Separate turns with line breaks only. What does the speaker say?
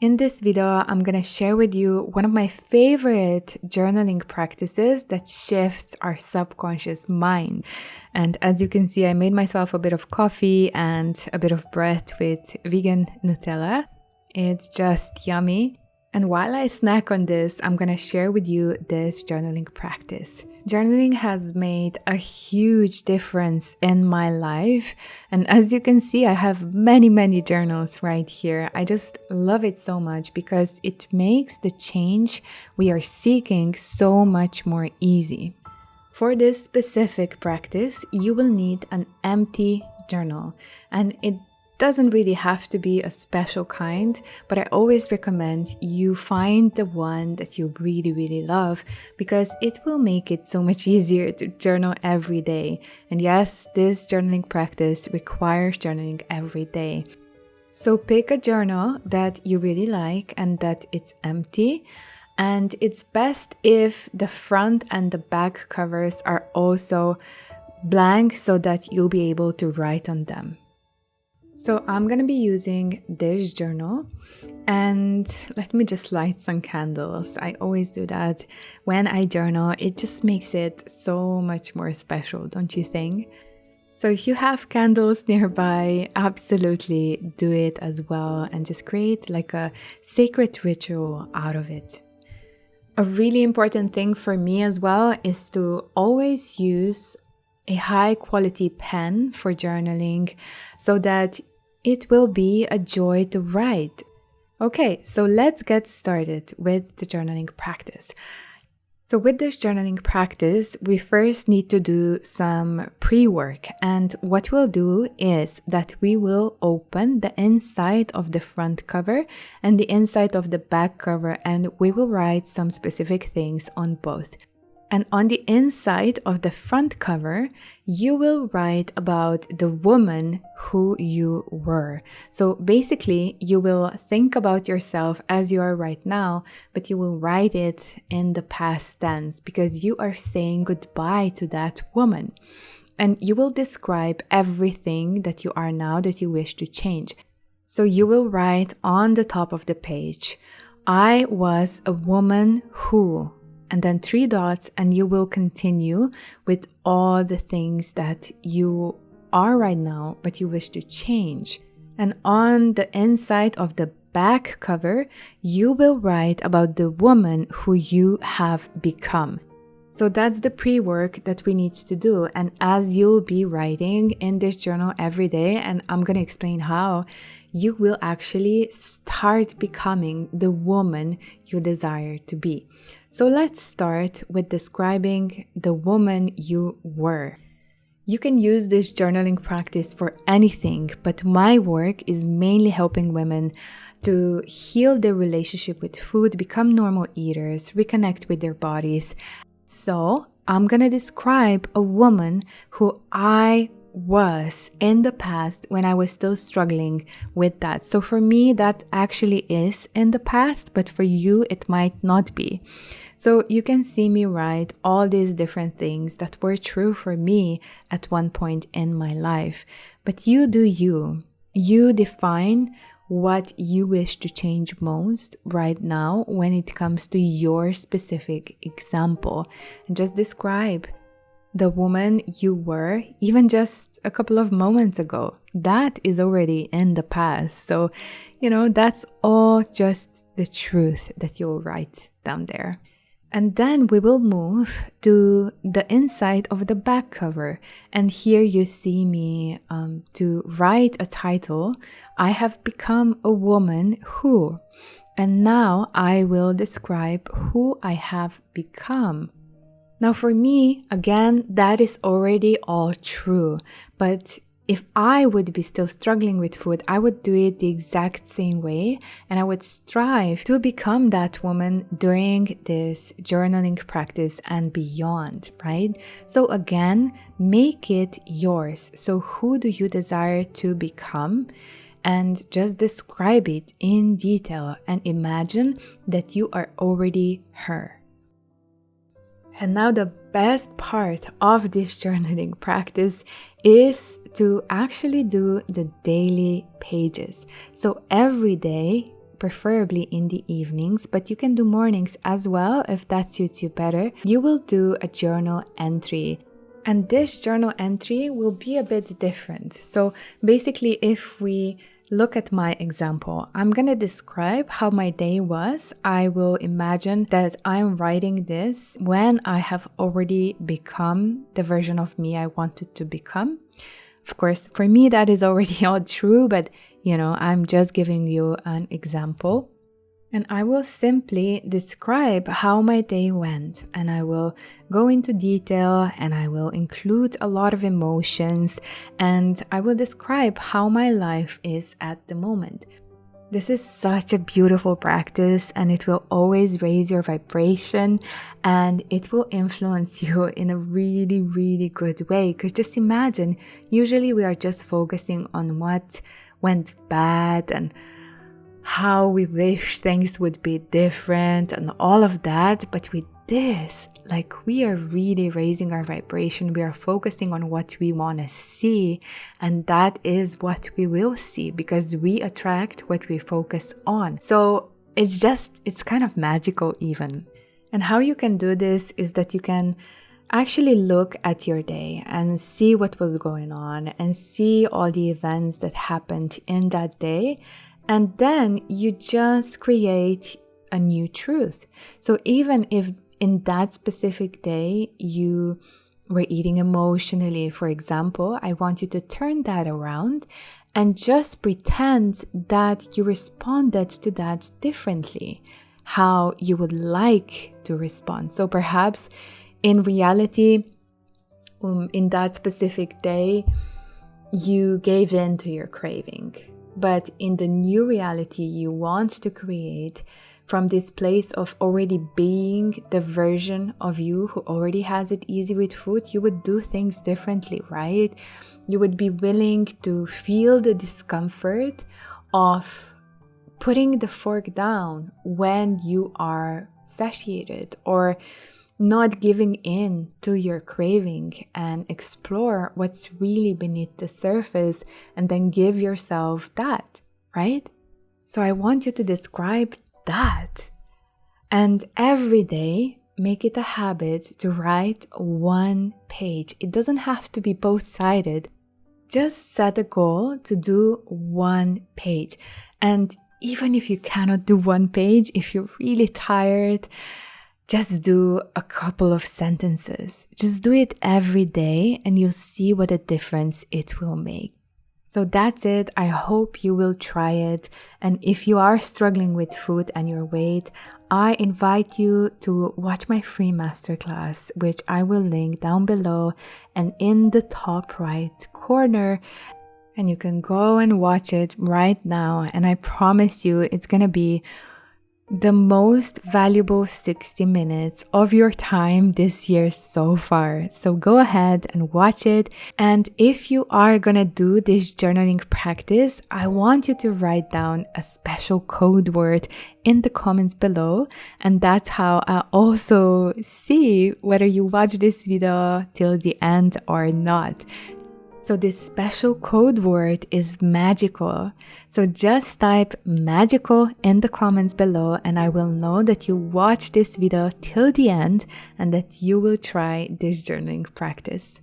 In this video, I'm gonna share with you one of my favorite journaling practices that shifts our subconscious mind. And as you can see, I made myself a bit of coffee and a bit of bread with vegan Nutella. It's just yummy. And while I snack on this, I'm gonna share with you this journaling practice. Journaling has made a huge difference in my life. And as you can see, I have many journals right here. I just love it so much because it makes the change we are seeking so much more easy. For this specific practice, you will need an empty journal, and it doesn't really have to be a special kind, but I always recommend you find the one that you really love because it will make it so much easier to journal every day. And yes, this journaling practice requires journaling every day. So pick a journal that you really like and that it's empty. And it's best if the front and the back covers are also blank so that you'll be able to write on them. So I'm going to be using this journal, and let me just light some candles. I always do that when I journal. It just makes it so much more special, don't you think? So if you have candles nearby, absolutely do it as well and just create like a sacred ritual out of it. A really important thing for me as well is to always use a high quality pen for journaling so that it will be a joy to write. Okay, so let's get started with the journaling practice. So with this journaling practice, we first need to do some pre-work. And what we'll do is that we will open the inside of the front cover and the inside of the back cover, and we will write some specific things on both. And on the inside of the front cover, you will write about the woman who you were. So basically, you will think about yourself as you are right now, but you will write it in the past tense because you are saying goodbye to that woman. And you will describe everything that you are now that you wish to change. So you will write on the top of the page, I was a woman who, and then 3 dots, and you will continue with all the things that you are right now, but you wish to change. And on the inside of the back cover, you will write about the woman who you have become. So that's the pre-work that we need to do. And as you'll be writing in this journal every day, and I'm going to explain how, you will actually start becoming the woman you desire to be. So let's start with describing the woman you were. You can use this journaling practice for anything, but my work is mainly helping women to heal their relationship with food, become normal eaters, reconnect with their bodies. So I'm gonna describe a woman who I was in the past when I was still struggling with that. So for me, that actually is in the past, but for you, it might not be. So you can see me write all these different things that were true for me at one point in my life. But you do you. You define what you wish to change most right now when it comes to your specific example. And just describe the woman you were even just a couple of moments ago. That is already in the past. So, that's all just the truth that you'll write down there. And then we will move to the inside of the back cover. And here you see me to write a title. I have become a woman who. And now I will describe who I have become. Now for me, again, that is already all true. But if I would be still struggling with food, I would do it the exact same way, and I would strive to become that woman during this journaling practice and beyond, right? So again, make it yours. So who do you desire to become? And just describe it in detail and imagine that you are already her. And now the best part of this journaling practice is to actually do the daily pages. So every day, preferably in the evenings, but you can do mornings as well if that suits you better. You will do a journal entry. And this journal entry will be a bit different. So basically, if we look at my example, I'm going to describe how my day was. I will imagine that I'm writing this when I have already become the version of me I wanted to become. Of course, for me, that is already all true, but I'm just giving you an example. And I will simply describe how my day went, and I will go into detail, and I will include a lot of emotions, and I will describe how my life is at the moment. This is such a beautiful practice, and it will always raise your vibration, and it will influence you in a really, really good way. Because just imagine, usually we are just focusing on what went bad and how we wish things would be different and all of that. But with this, we are really raising our vibration. We are focusing on what we want to see, and that is what we will see, because we attract what we focus on. So it's kind of magical even. And how you can do this is that you can actually look at your day and see what was going on and see all the events that happened in that day. And then you just create a new truth. So even if in that specific day you were eating emotionally, for example, I want you to turn that around and just pretend that you responded to that differently, how you would like to respond. So perhaps in reality, in that specific day, you gave in to your craving. But in the new reality you want to create, from this place of already being the version of you who already has it easy with food, you would do things differently, right? You would be willing to feel the discomfort of putting the fork down when you are satiated, or not giving in to your craving, and explore what's really beneath the surface and then give yourself that, right? So I want you to describe that. And every day, make it a habit to write one page. It doesn't have to be both-sided. Just set a goal to do one page. And even if you cannot do one page, if you're really tired, just do a couple of sentences. Just do it every day and you'll see what a difference it will make. So that's it. I hope you will try it. And if you are struggling with food and your weight, I invite you to watch my free masterclass, which I will link down below and in the top right corner. And you can go and watch it right now. And I promise you, it's going to be the most valuable 60 minutes of your time this year so far. So go ahead and watch it. And if you are gonna do this journaling practice, I want you to write down a special code word in the comments below. And that's how I also see whether you watch this video till the end or not. So this special code word is magical. So just type magical in the comments below and I will know that you watched this video till the end and that you will try this journaling practice.